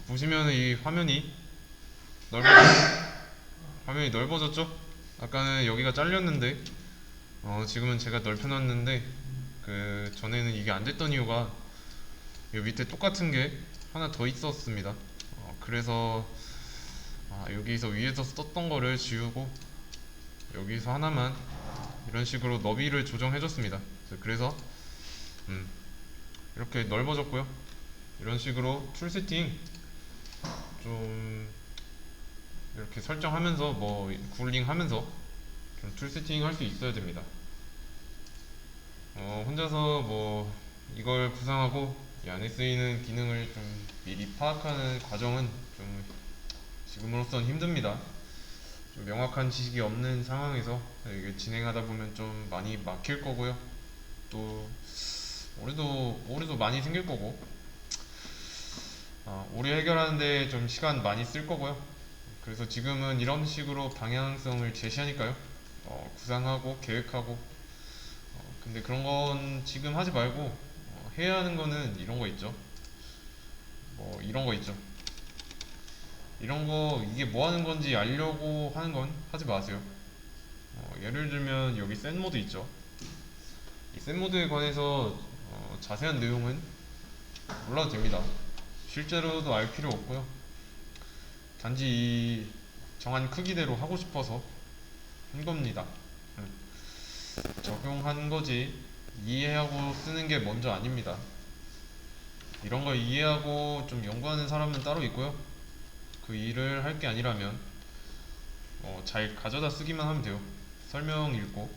보시면 이 화면이 넓어졌죠? 아까는 여기가 잘렸는데 지금은 제가 넓혀놨는데 그 전에는 이게 안 됐던 이유가 이 밑에 똑같은 게 하나 더 있었습니다. 그래서 여기서 위에서 썼던 거를 지우고 여기서 하나만 이런 식으로 너비를 조정해줬습니다. 그래서 이렇게 넓어졌고요. 이런 식으로 툴 세팅 좀 이렇게 설정하면서 뭐 쿨링 하면서 좀 툴 세팅 할 수 있어야 됩니다. 혼자서 뭐 이걸 구상하고 이 안에 쓰이는 기능을 좀 미리 파악하는 과정은 좀 지금으로선 힘듭니다. 좀 명확한 지식이 없는 상황에서 이게 진행하다 보면 좀 많이 막힐 거고요. 또 오류도 많이 생길 거고 오류 해결하는데 좀 시간 많이 쓸 거고요. 그래서 지금은 이런 식으로 방향성을 제시하니까요. 구상하고 계획하고 근데 그런 건 지금 하지 말고 해야 하는 거는 이런 거 있죠. 뭐 이런 거 있죠. 이런 거 이게 뭐 하는 건지 알려고 하는 건 하지 마세요. 예를 들면 여기 셋 모드 있죠. 이 셋 모드에 관해서 자세한 내용은 몰라도 됩니다. 실제로도 알 필요 없고요. 단지 이 정한 크기대로 하고 싶어서 한 겁니다. 적용한 거지 이해하고 쓰는 게 먼저 아닙니다. 이런 걸 이해하고 좀 연구하는 사람은 따로 있고요. 그 일을 할 게 아니라면 잘 가져다 쓰기만 하면 돼요. 설명 읽고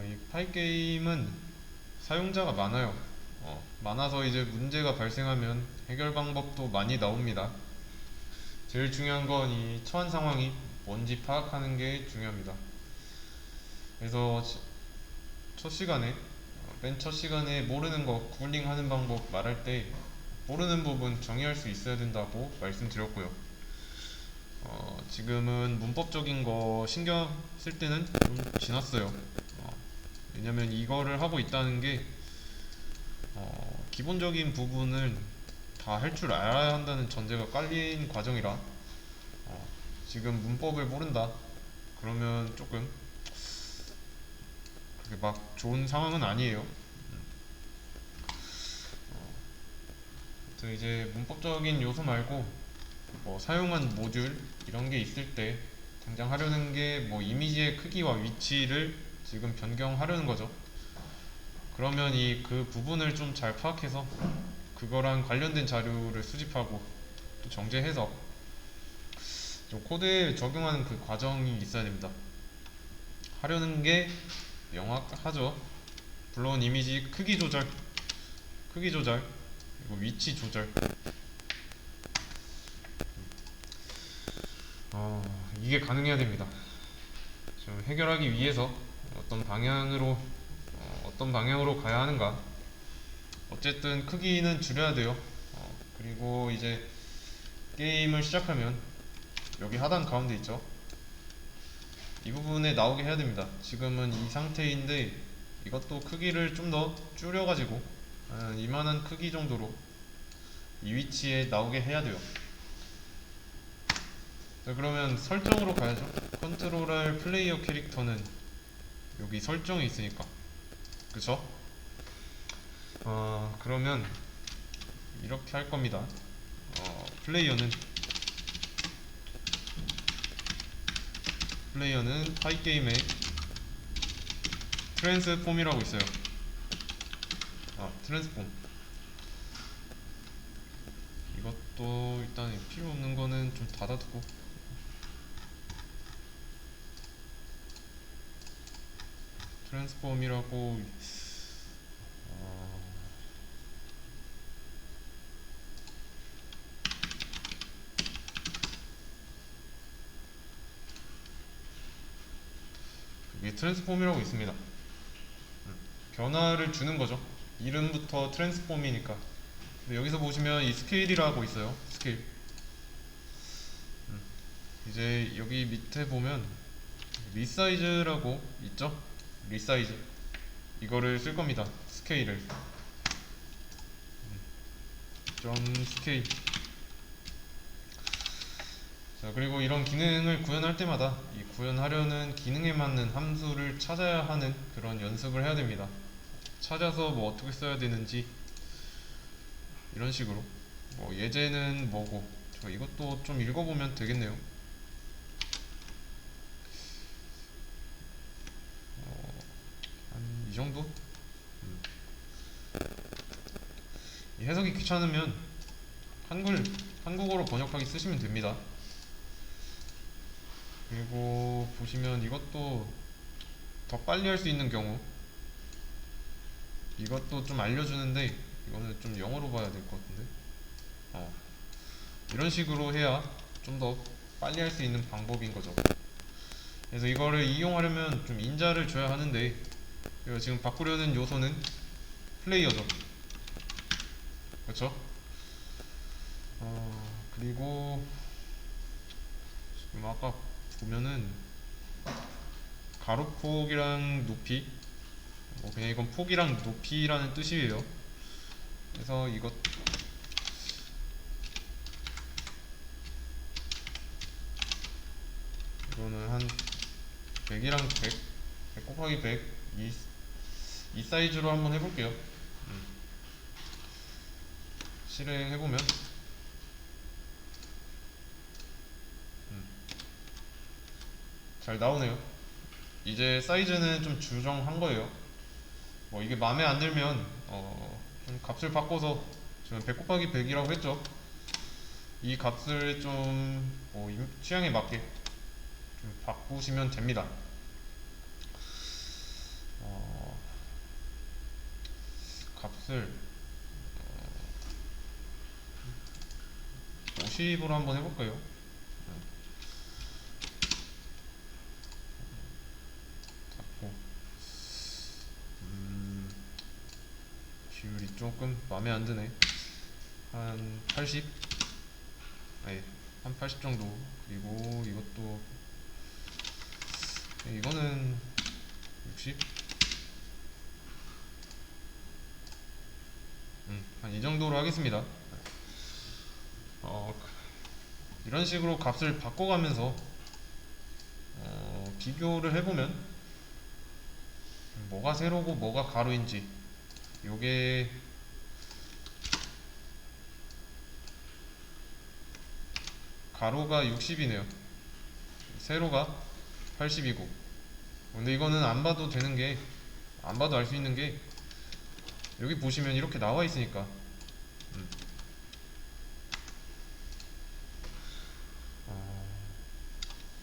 이 파이 게임은 사용자가 많아요. 많아서 이제 문제가 발생하면 해결 방법도 많이 나옵니다. 제일 중요한 건 이 처한 상황이 뭔지 파악하는 게 중요합니다. 그래서 맨 첫 시간에 모르는 거 쿨링 하는 방법 말할 때 모르는 부분 정의할 수 있어야 된다고 말씀드렸고요. 지금은 문법적인 거 신경 쓸 때는 좀 지났어요. 왜냐면 이거를 하고 있다는 게 기본적인 부분을 다 할 줄 알아야 한다는 전제가 깔린 과정이라 지금 문법을 모른다 그러면 조금 그렇게 막 좋은 상황은 아니에요. 또 이제 문법적인 요소 말고 뭐 사용한 모듈 이런 게 있을 때 당장 하려는 게 뭐 이미지의 크기와 위치를 지금 변경하려는 거죠. 그러면 이 그 부분을 좀 잘 파악해서 그거랑 관련된 자료를 수집하고 또 정제해서 좀 코드에 적용하는 그 과정이 있어야 됩니다. 하려는 게 명확하죠. 물론 이미지 크기 조절, 그리고 위치 조절. 이게 가능해야 됩니다. 좀 해결하기 위해서 어떤 방향으로 가야 하는가. 어쨌든 크기는 줄여야 돼요. 그리고 이제 게임을 시작하면 여기 하단 가운데 있죠. 이 부분에 나오게 해야 됩니다. 지금은 이 상태인데 이것도 크기를 좀 더 줄여가지고 이만한 크기 정도로 이 위치에 나오게 해야 돼요. 자, 그러면 설정으로 가야죠. 컨트롤할 플레이어 캐릭터는 여기 설정이 있으니까 그쵸? 그러면 이렇게 할 겁니다. 플레이어는 파이게임의 트랜스폼이라고 있어요. 트랜스폼 이것도 일단 필요 없는 거는 좀 닫아두고 트랜스폼이라고 이게 트랜스폼이라고 있습니다. 변화를 주는 거죠. 이름부터 트랜스폼이니까. 근데 여기서 보시면 이 스케일이라고 있어요. 스케일. 이제 여기 밑에 보면 리사이즈라고 있죠. 리사이즈 이거를 쓸 겁니다. 스케일을 점 스케일. 자, 그리고 이런 기능을 구현할 때마다 이 구현하려는 기능에 맞는 함수를 찾아야 하는 그런 연습을 해야 됩니다. 찾아서 뭐 어떻게 써야 되는지 이런 식으로. 뭐 예제는 뭐고, 저 이것도 좀 읽어보면 되겠네요. 한 이 정도? 음. 이 해석이 귀찮으면 한국어로 번역하기 쓰시면 됩니다. 그리고 보시면 이것도 더 빨리 할 수 있는 경우, 이것도 좀 알려주는데 이거는 좀 영어로 봐야 될 것 같은데. 이런 식으로 해야 좀 더 빨리 할 수 있는 방법인 거죠. 그래서 이거를 이용하려면 좀 인자를 줘야 하는데, 그리고 지금 바꾸려는 요소는 플레이어죠. 그렇죠? 그리고 지금 아까 보면은 가로폭이랑 높이, 뭐 그냥 이건 폭이랑 높이라는 뜻이에요. 그래서 이거는 한 100이랑 100 곱하기 100, 이 사이즈로 한번 해볼게요. 실행해보면 잘 나오네요. 이제 사이즈는 좀 주정한 거예요. 뭐 이게 마음에 안 들면 좀 값을 바꿔서, 지금 100 곱하기 100이라고 했죠. 이 값을 좀뭐 취향에 맞게 좀 바꾸시면 됩니다. 값을 50으로 한번 해볼까요? 닫고, 비율이 조금 마음에 안 드네. 한 80? 네, 한 80 정도. 그리고 이거는 60? 한 이 정도로 하겠습니다. 이런 식으로 값을 바꿔가면서 비교를 해보면 뭐가 세로고 뭐가 가로인지, 요게 가로가 60이네요. 세로가 80이고. 근데 이거는 안 봐도 되는 게, 안 봐도 알 수 있는 게, 여기 보시면 이렇게 나와 있으니까.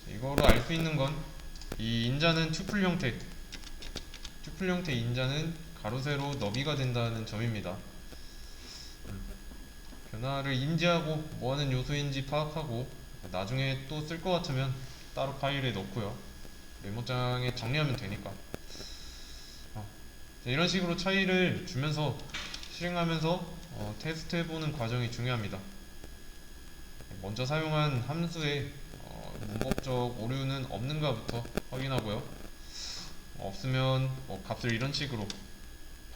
이거로 알 수 있는 건, 이 인자는 튜플 형태 인자는 가로 세로 너비가 된다는 점입니다. 변화를 인지하고 뭐하는 요소인지 파악하고, 나중에 또 쓸 것 같으면 따로 파일에 넣고요. 메모장에 정리하면 되니까. 이런 식으로 차이를 주면서 실행하면서 테스트해보는 과정이 중요합니다. 먼저 사용한 함수에 문법적 오류는 없는가부터 확인하고요. 없으면 값을 이런 식으로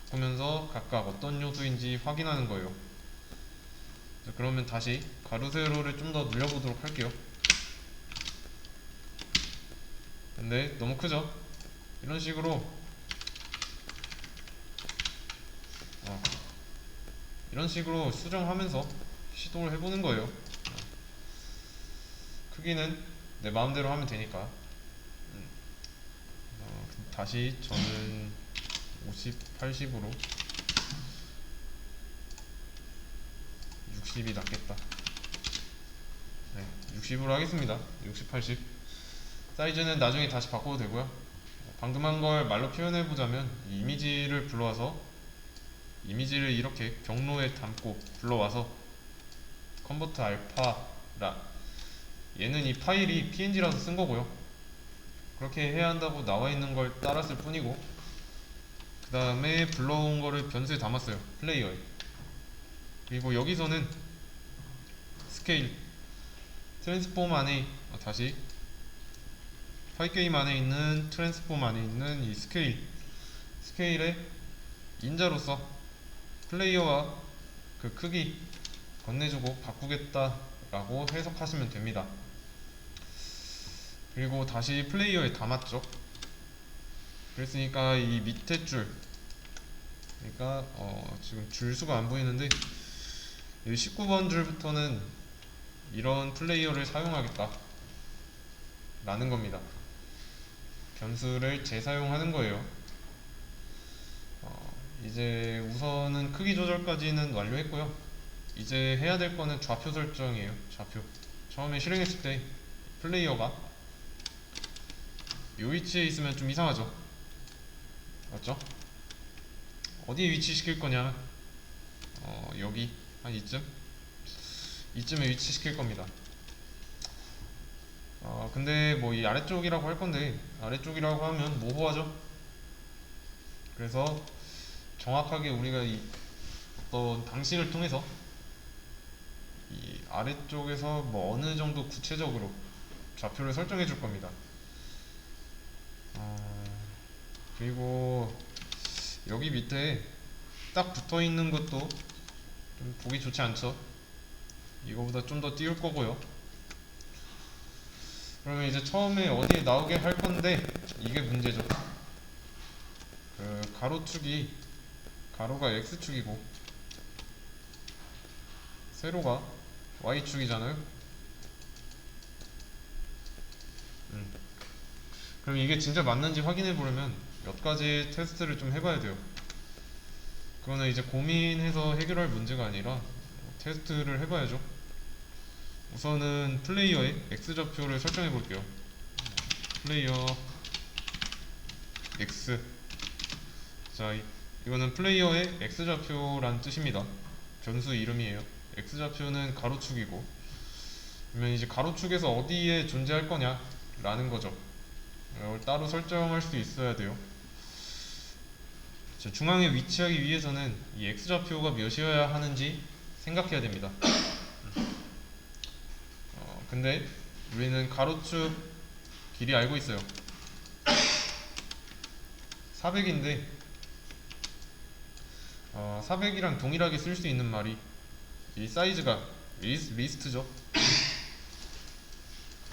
바꾸면서 각각 어떤 요소인지 확인하는 거예요. 그러면 다시 가로 세로를 좀 더 늘려보도록 할게요. 근데 너무 크죠? 이런 식으로 수정하면서 시도를 해보는 거예요. 크기는 내 마음대로 하면 되니까. 다시 저는 50, 80으로, 60이 낫겠다. 네, 60으로 하겠습니다. 60, 80. 사이즈는 나중에 다시 바꿔도 되고요. 방금 한 걸 말로 표현해보자면, 이 이미지를 불러와서, 이미지를 이렇게 경로에 담고 불러와서 컨버트 알파라, 얘는 이 파일이 png라서 쓴 거고요. 그렇게 해야 한다고 나와 있는 걸 따랐을 뿐이고, 그 다음에 불러온 거를 변수에 담았어요. 플레이어에. 그리고 여기서는 스케일, 트랜스폼 안에, 다시 파이 게임 안에 있는 트랜스폼 안에 있는 이 스케일의 인자로서 플레이어와 그 크기, 건네주고 바꾸겠다라고 해석하시면 됩니다. 그리고 다시 플레이어에 담았죠. 그랬으니까 이 밑에 줄, 그러니까 지금 줄 수가 안 보이는데 이 19번 줄부터는 이런 플레이어를 사용하겠다 라는 겁니다. 변수를 재사용하는 거예요. 이제 우선은 크기 조절까지는 완료했고요. 이제 해야 될 거는 좌표 설정이에요. 좌표. 처음에 실행했을 때 플레이어가 이 위치에 있으면 좀 이상하죠. 맞죠? 어디에 위치시킬 거냐? 여기 한 이쯤에 위치시킬 겁니다. 근데 뭐 이 아래쪽이라고 할 건데 아래쪽이라고 하면 모호하죠. 그래서 정확하게 우리가 이 어떤 방식을 통해서 이 아래쪽에서 뭐 어느 정도 구체적으로 좌표를 설정해 줄 겁니다. 그리고 여기 밑에 딱 붙어 있는 것도 좀 보기 좋지 않죠? 이거보다 좀 더 띄울 거고요. 그러면 이제 처음에 어디에 나오게 할 건데 이게 문제죠. 그 가로축이 가로가 x축이고 세로가 y축이잖아요. 그럼 이게 진짜 맞는지 확인해 보려면 몇 가지 테스트를 좀 해봐야 돼요. 그거는 이제 고민해서 해결할 문제가 아니라 테스트를 해봐야죠. 우선은 플레이어의 x좌표를 설정해 볼게요. 플레이어 x. 자, 이거는 플레이어의 x좌표란 뜻입니다. 변수 이름이에요. x좌표는 가로축이고, 그러면 이제 가로축에서 어디에 존재할 거냐 라는 거죠. 이걸 따로 설정할 수 있어야 돼요. 자, 중앙에 위치하기 위해서는 이 x좌표가 몇이어야 하는지 생각해야 됩니다. 근데 우리는 가로축 길이 알고 있어요. 400인데 400이랑 동일하게 쓸 수 있는 말이 이 사이즈가 리스트죠.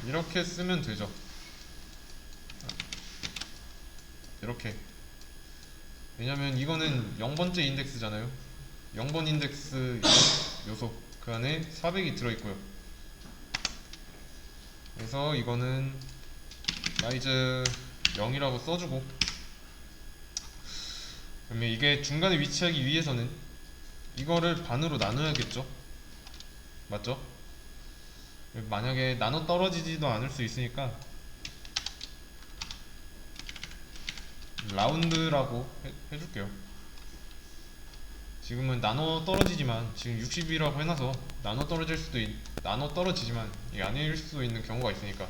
이렇게 쓰면 되죠. 이렇게. 왜냐면 이거는 0번째 인덱스잖아요. 0번 인덱스 요소 그 안에 400이 들어있고요. 그래서 이거는 사이즈 0이라고 써주고, 그러면 이게 중간에 위치하기 위해서는 이거를 반으로 나눠야겠죠. 맞죠? 만약에 나눠 떨어지지도 않을 수 있으니까 라운드라고 해줄게요. 지금은 나눠 떨어지지만 지금 60이라고 해놔서 나눠 떨어지지만 이게 아닐 수도 있는 경우가 있으니까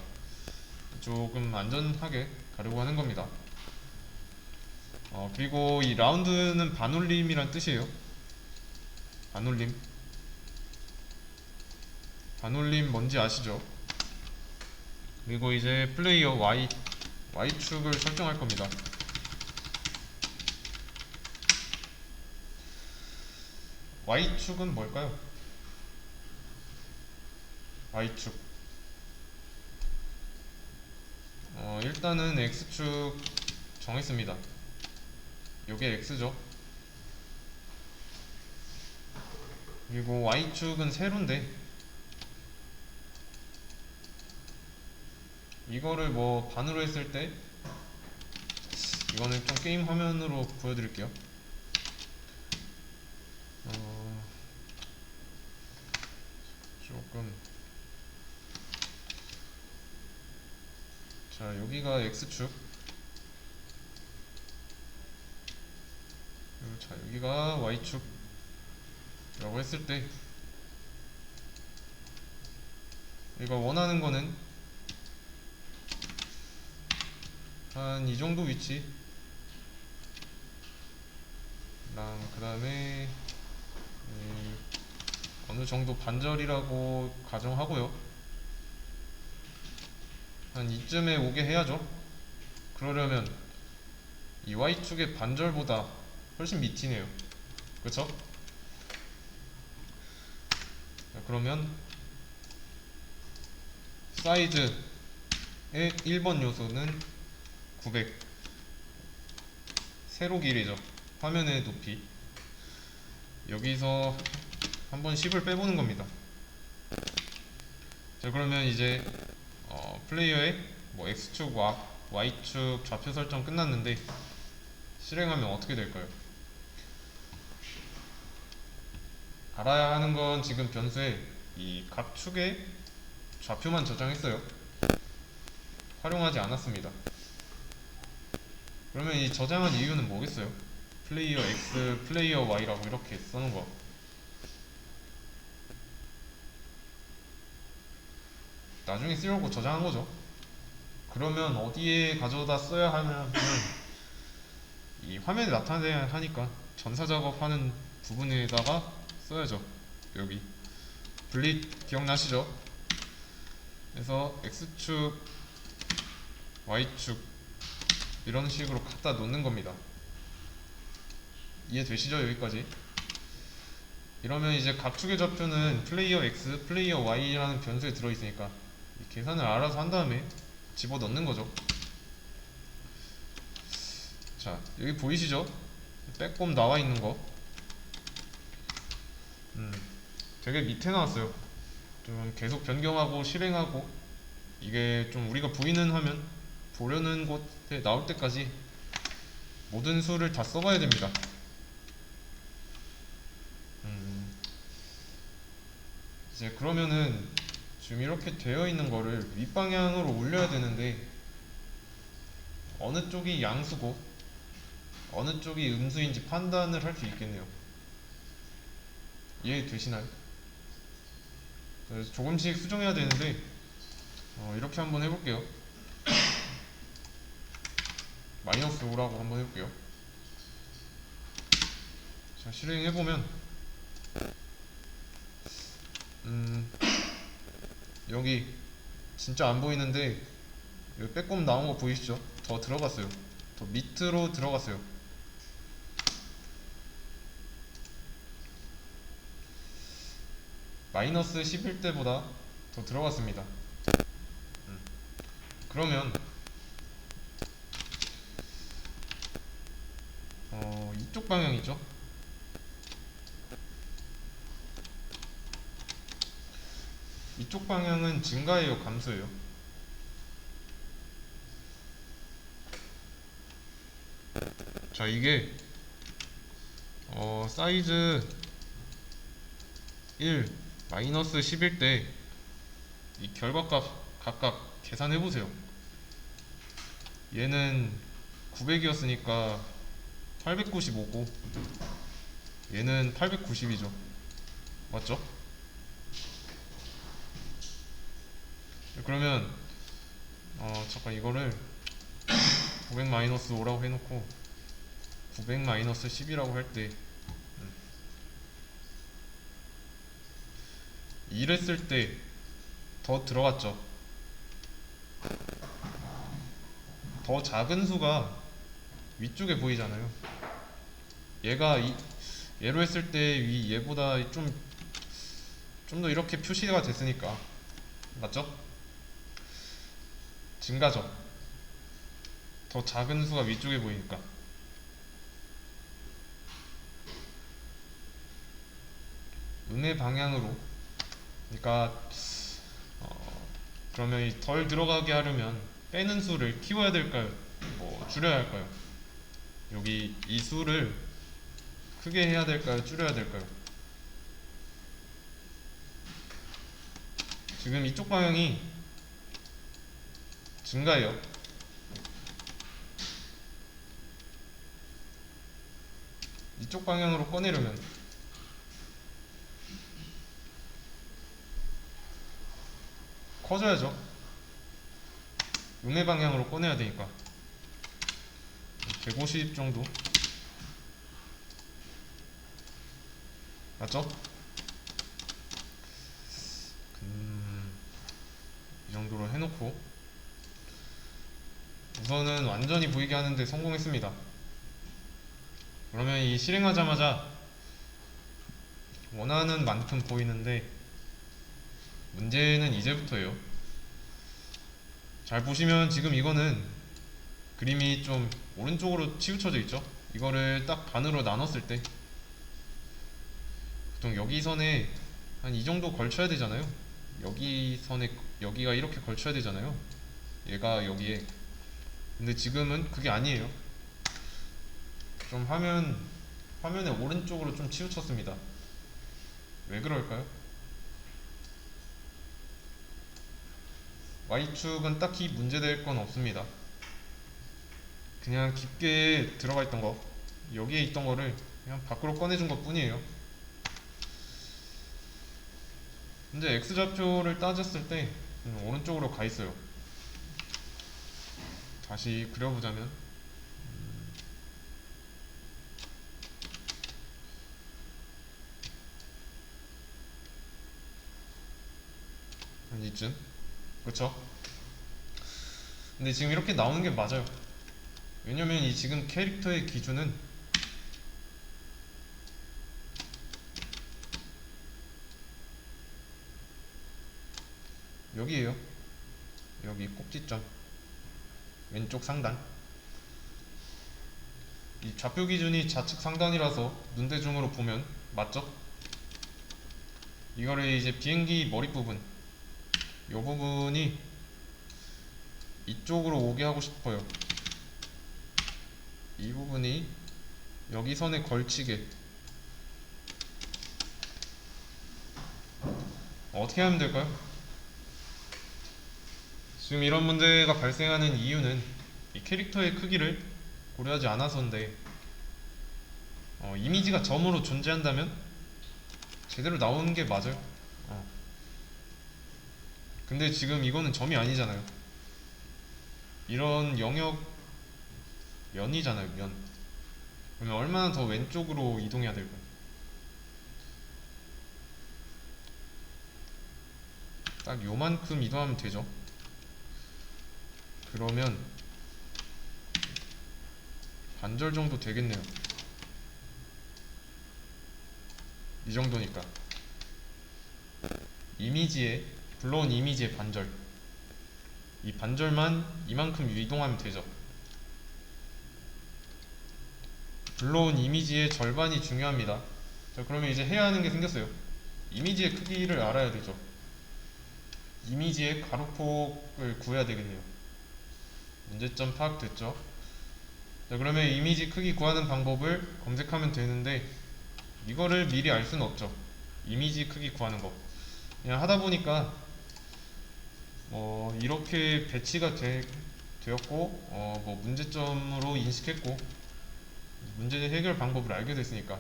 조금 안전하게 가려고 하는 겁니다. 그리고 이 라운드는 반올림이란 뜻이에요. 반올림 뭔지 아시죠? 그리고 이제 플레이어 Y축을 설정할 겁니다. Y축은 뭘까요? Y축. 일단은 X축 정했습니다. 요게 X죠. 그리고 Y축은 세로인데 이거를 뭐 반으로 했을 때 이거는 좀 게임 화면으로 보여드릴게요. 조금 자, 여기가 X축, 그리고 자, 여기가 Y축 라고 했을 때 우리가 원하는 거는 한 이 정도 위치랑 그 다음에 어느 정도 반절이라고 가정하고요. 한 이쯤에 오게 해야죠. 그러려면 이 Y축의 반절보다 훨씬 밑이네요. 그쵸? 그러면 사이즈의 1번 요소는 900, 세로 길이죠. 화면의 높이. 여기서 한번 10을 빼보는 겁니다. 자, 그러면 이제 플레이어의 뭐 X축, Y축 좌표 설정 끝났는데 실행하면 어떻게 될까요? 알아야 하는 건 지금 변수에 이 각 축의 좌표만 저장했어요. 활용하지 않았습니다. 그러면 이 저장한 이유는 뭐겠어요? 플레이어 X, 플레이어 Y라고 이렇게 써놓은 거. 나중에 쓰려고 저장한 거죠. 그러면 어디에 가져다 써야 하냐면 이 화면에 나타내야 하니까 전사 작업하는 부분에다가 써야죠. 여기 분릿 기억나시죠? 그래서 X축, Y축 이런 식으로 갖다 놓는 겁니다. 이해되시죠? 여기까지? 이러면 이제 각 축의 좌표는 플레이어 X, 플레이어 Y라는 변수에 들어있으니까 이 계산을 알아서 한 다음에 집어넣는 거죠. 자, 여기 보이시죠? 빼꼼 나와 있는 거. 되게 밑에 나왔어요. 좀 계속 변경하고 실행하고 이게 좀 우리가 보이는 화면, 보려는 곳에 나올 때까지 모든 수를 다 써봐야 됩니다. 이제 그러면은 지금 이렇게 되어 있는 거를 윗방향으로 올려야 되는데 어느 쪽이 양수고 어느 쪽이 음수인지 판단을 할 수 있겠네요. 이해되시나요? 그래서 조금씩 수정해야 되는데 이렇게 한번 해볼게요. 마이너스 5라고 한번 해볼게요. 자, 실행해보면 여기 진짜 안 보이는데 여기 빼꼼 나온 거 보이시죠? 더 들어갔어요. 더 밑으로 들어갔어요. 마이너스 11대보다 더 들어갔습니다. 그러면 이쪽 방향이죠. 이쪽 방향은 증가예요, 감소예요? 자, 이게 사이즈 1 마이너스 10일 때 이 결과값 각각 계산해 보세요. 얘는 900이었으니까 895고 얘는 890이죠. 맞죠? 그러면 잠깐 이거를 900 마이너스 5라고 해놓고 900 마이너스 10이라고 할 때 이랬을 때 더 들어갔죠. 더 작은 수가 위쪽에 보이잖아요. 얘로 했을 때 얘보다 좀 더 이렇게 표시가 됐으니까 맞죠? 증가죠. 더 작은 수가 위쪽에 보이니까. 음의 방향으로, 그러니까 그러면 덜 들어가게 하려면 빼는 수를 키워야 될까요? 뭐 줄여야 할까요? 여기 이 수를 크게 해야 될까요? 줄여야 될까요? 지금 이쪽 방향이 증가해요. 이쪽 방향으로 꺼내려면 커져야죠. 음의 방향으로 꺼내야 되니까 150 정도 맞죠? 이 정도로 해놓고 우선은 완전히 보이게 하는데 성공했습니다. 그러면 이 실행하자마자 원하는 만큼 보이는데 문제는 이제부터예요. 잘 보시면 지금 이거는 그림이 좀 오른쪽으로 치우쳐져 있죠. 이거를 딱 반으로 나눴을 때 보통 여기 선에 한 이 정도 걸쳐야 되잖아요. 여기 선에 여기가 이렇게 걸쳐야 되잖아요. 얘가 여기에. 근데 지금은 그게 아니에요. 좀 화면의 오른쪽으로 좀 치우쳤습니다. 왜 그럴까요? Y축은 딱히 문제될 건 없습니다. 그냥 깊게 들어가 있던 거, 여기에 있던 거를 그냥 밖으로 꺼내준 것 뿐이에요. 근데 X좌표를 따졌을 때 오른쪽으로 가 있어요. 다시 그려보자면 한 이쯤, 그쵸? 근데 지금 이렇게 나오는 게 맞아요. 왜냐면 이 지금 캐릭터의 기준은 여기에요. 여기 꼭지점 왼쪽 상단. 이 좌표 기준이 좌측 상단이라서 눈대중으로 보면 맞죠? 이거를 이제 비행기 머리 부분, 이 부분이 이쪽으로 오게 하고 싶어요. 이 부분이 여기 선에 걸치게. 어떻게 하면 될까요? 지금 이런 문제가 발생하는 이유는 이 캐릭터의 크기를 고려하지 않아서인데, 이미지가 점으로 존재한다면 제대로 나오는 게 맞아요. 근데 지금 이거는 점이 아니잖아요. 이런 영역 면이잖아요, 면. 그러면 얼마나 더 왼쪽으로 이동해야 될까요? 딱 요만큼 이동하면 되죠. 그러면 반절 정도 되겠네요. 이 정도니까 이미지에, 불러온 이미지의 반절, 이 반절만 이만큼 이동하면 되죠. 불러온 이미지의 절반이 중요합니다. 자, 그러면 이제 해야 하는 게 생겼어요. 이미지의 크기를 알아야 되죠. 이미지의 가로폭을 구해야 되겠네요. 문제점 파악됐죠? 자, 그러면 이미지 크기 구하는 방법을 검색하면 되는데, 이거를 미리 알 수는 없죠. 이미지 크기 구하는 거 그냥 하다 보니까 이렇게 배치가 되었고, 뭐 문제점으로 인식했고, 문제 해결 방법을 알게 됐으니까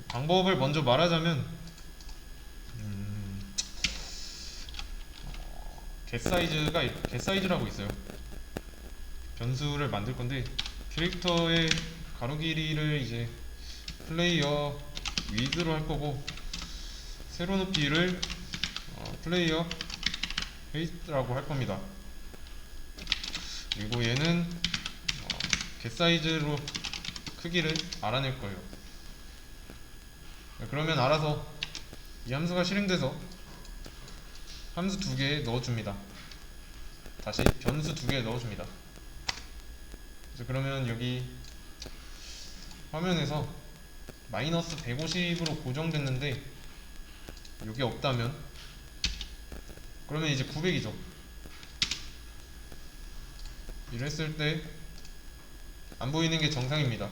방법을 먼저 말하자면, getSize라고 있어요. 변수를 만들 건데, 캐릭터의 가로 길이를 이제 플레이어 width로 할 거고, 세로 높이를 플레이어 height라고 할 겁니다. 그리고 얘는 getSize로 크기를 알아낼 거예요. 그러면 알아서 이 함수가 실행돼서 함수 두 개 넣어줍니다. 다시 변수 두 개 넣어줍니다. 그러면 여기 화면에서 마이너스 150으로 고정됐는데 이게 없다면, 그러면 이제 900이죠. 이랬을 때 안 보이는 게 정상입니다.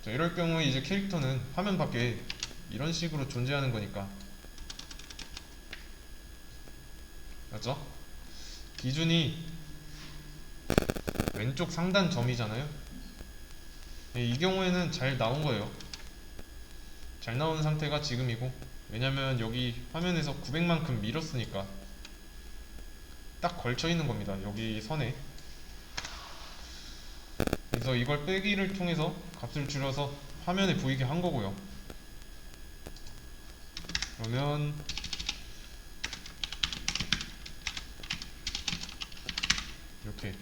자, 이럴 경우에 이제 캐릭터는 화면 밖에 이런 식으로 존재하는 거니까, 맞죠? 기준이 왼쪽 상단 점이잖아요. 이 경우에는 잘 나온 거예요. 잘 나온 상태가 지금이고, 왜냐면 여기 화면에서 900만큼 밀었으니까 딱 걸쳐 있는 겁니다. 여기 선에. 그래서 이걸 빼기를 통해서 값을 줄여서 화면에 보이게 한 거고요. 그러면 이렇게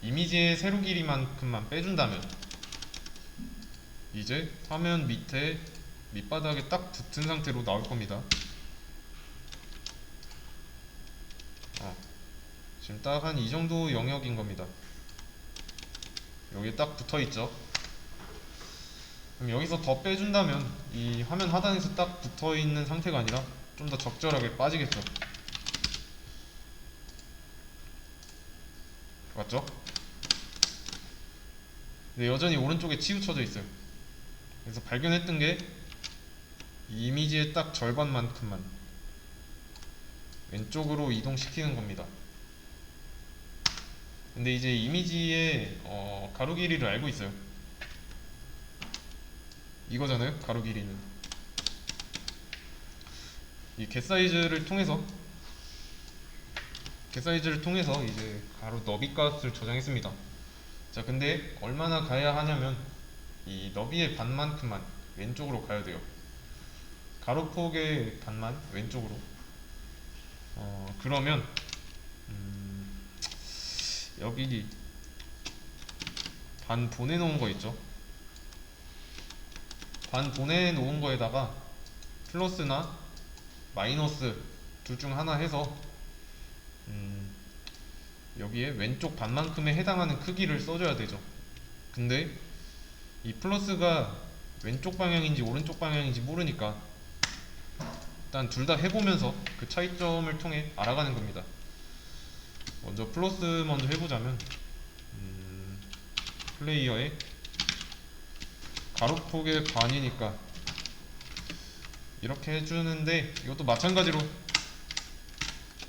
이미지의 세로 길이만큼만 빼준다면 이제 화면 밑에 밑바닥에 딱 붙은 상태로 나올 겁니다. 지금 딱 한 이 정도 영역인 겁니다. 여기에 딱 붙어 있죠. 그럼 여기서 더 빼준다면 이 화면 하단에서 딱 붙어 있는 상태가 아니라 좀 더 적절하게 빠지겠죠. 맞죠? 근데 여전히 오른쪽에 치우쳐져 있어요. 그래서 발견했던 게 이 이미지의 딱 절반만큼만 왼쪽으로 이동시키는 겁니다. 근데 이제 이미지의 가로 길이를 알고 있어요. 이거잖아요, 가로 길이는. 이 겟 사이즈를 통해서 이제 가로 너비 값을 저장했습니다. 자, 근데 얼마나 가야 하냐면 이 너비의 반만큼만 왼쪽으로 가야 돼요. 가로폭의 반만 왼쪽으로. 그러면 여기 반 보내놓은 거 있죠? 반 보내놓은 거에다가 플러스나 마이너스 둘 중 하나 해서 여기에 왼쪽 반만큼에 해당하는 크기를 써줘야 되죠. 근데 이 플러스가 왼쪽 방향인지 오른쪽 방향인지 모르니까 일단 둘 다 해보면서 그 차이점을 통해 알아가는 겁니다. 먼저 플러스 먼저 해보자면 플레이어의 가로폭의 반이니까 이렇게 해주는데, 이것도 마찬가지로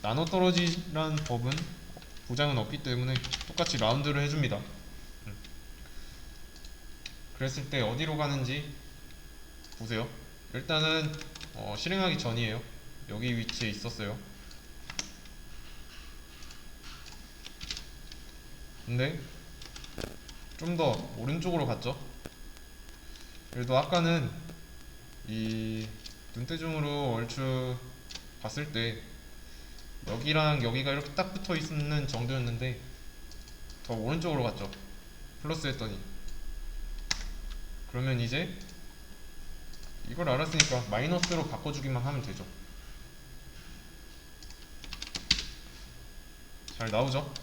나눠 떨어지란 법은 보장은 없기 때문에 똑같이 라운드를 해줍니다. 그랬을 때 어디로 가는지 보세요. 일단은 실행하기 전이에요. 여기 위치에 있었어요. 근데 좀 더 오른쪽으로 갔죠. 그래도 아까는 이 눈대중으로 얼추 봤을 때 여기랑 여기가 이렇게 딱 붙어 있는 정도였는데 더 오른쪽으로 갔죠. 플러스 했더니. 그러면 이제 이걸 알았으니까 마이너스로 바꿔주기만 하면 되죠. 잘 나오죠?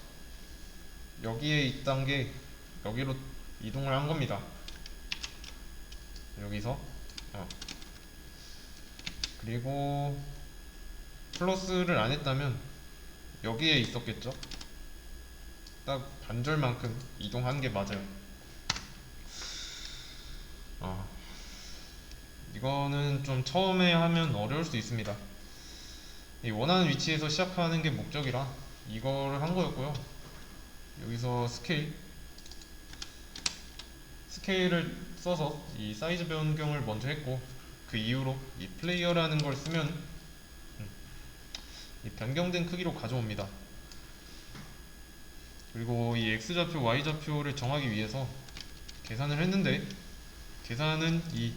여기에 있던 게 여기로 이동을 한 겁니다. 여기서 그리고 플러스를 안 했다면 여기에 있었겠죠? 딱 반절만큼 이동한 게 맞아요. 이거는 좀 처음에 하면 어려울 수 있습니다. 이 원하는 위치에서 시작하는 게 목적이라 이거를 한 거였고요. 여기서 스케일을 써서 이 사이즈 변경을 먼저 했고, 그 이후로 이 플레이어라는 걸 쓰면 이 변경된 크기로 가져옵니다. 그리고 이 X좌표, Y좌표를 정하기 위해서 계산을 했는데, 계산은 이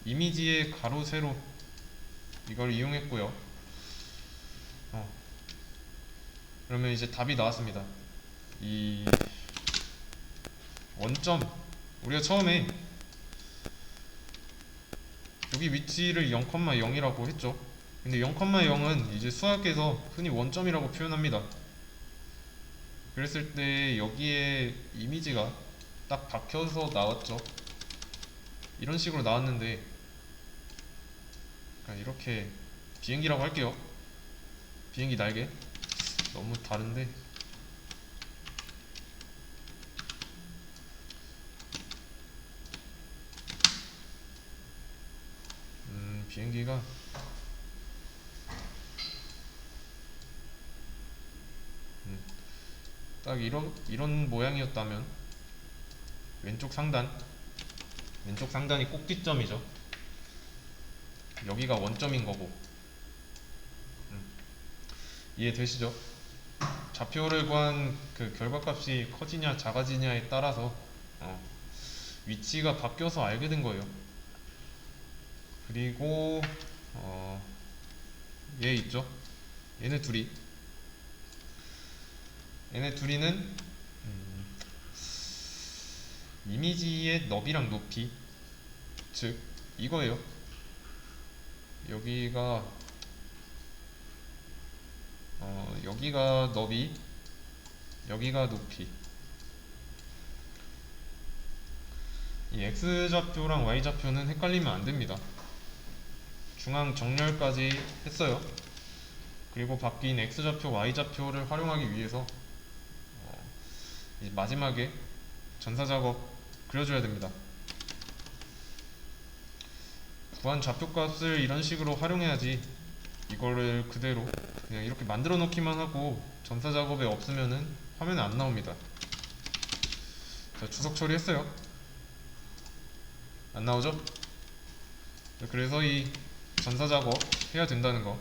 이미지의 가로, 세로 이걸 이용했고요. 그러면 이제 답이 나왔습니다. 이 원점, 우리가 처음에 여기 위치를 0,0이라고 했죠. 근데 0,0은 이제 수학에서 흔히 원점이라고 표현합니다. 그랬을 때 여기에 이미지가 딱 박혀서 나왔죠. 이런 식으로 나왔는데, 이렇게 비행기라고 할게요. 비행기 날개. 너무 다른데. 비행기가 딱 이런 모양이었다면 왼쪽 상단이 꼭지점이죠. 여기가 원점인 거고. 이해되시죠? 좌표를 구한 그 결과값이 커지냐 작아지냐에 따라서 위치가 바뀌어서 알게 된 거예요. 그리고 얘 있죠? 얘네 둘이는 이미지의 너비랑 높이, 즉 이거예요. 여기가 여기가 너비, 여기가 높이. 이 X좌표랑 Y좌표는 헷갈리면 안됩니다. 중앙 정렬까지 했어요. 그리고 바뀐 X좌표, Y좌표를 활용하기 위해서 이제 마지막에 전사작업 그려줘야 됩니다. 구한 좌표값을 이런 식으로 활용해야지 이거를 그대로 그냥 이렇게 만들어 놓기만 하고 전사작업에 없으면은 화면에 안 나옵니다. 자, 주석 처리했어요. 안 나오죠? 그래서 이 전사작업 해야 된다는 거